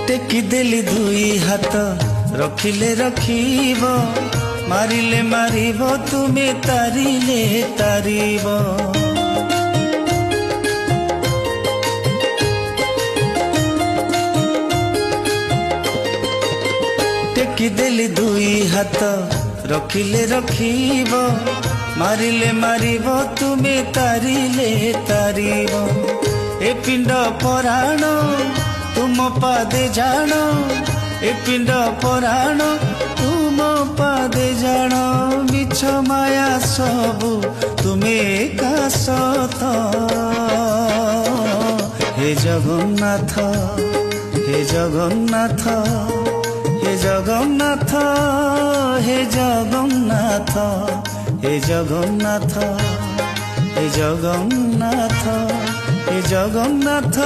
टेकी देली दुई हाथ रखिले रखिब मारिले मारिब तुमे तारिले तारिब टेकी देली दुई हाथ रखिले रखिब मारिले मारिब तुमे तारिले तारिब ए पिंड पराण तुम पादे जान ए पिंड पराण तुम पादे जान मिछ माया सबु तुमे एका सत हे जगन्नाथ हे जगन्नाथ हे जगन्नाथ हे जगन्नाथ हे जगन्नाथ हे जगन्नाथ हे जगन्नाथ।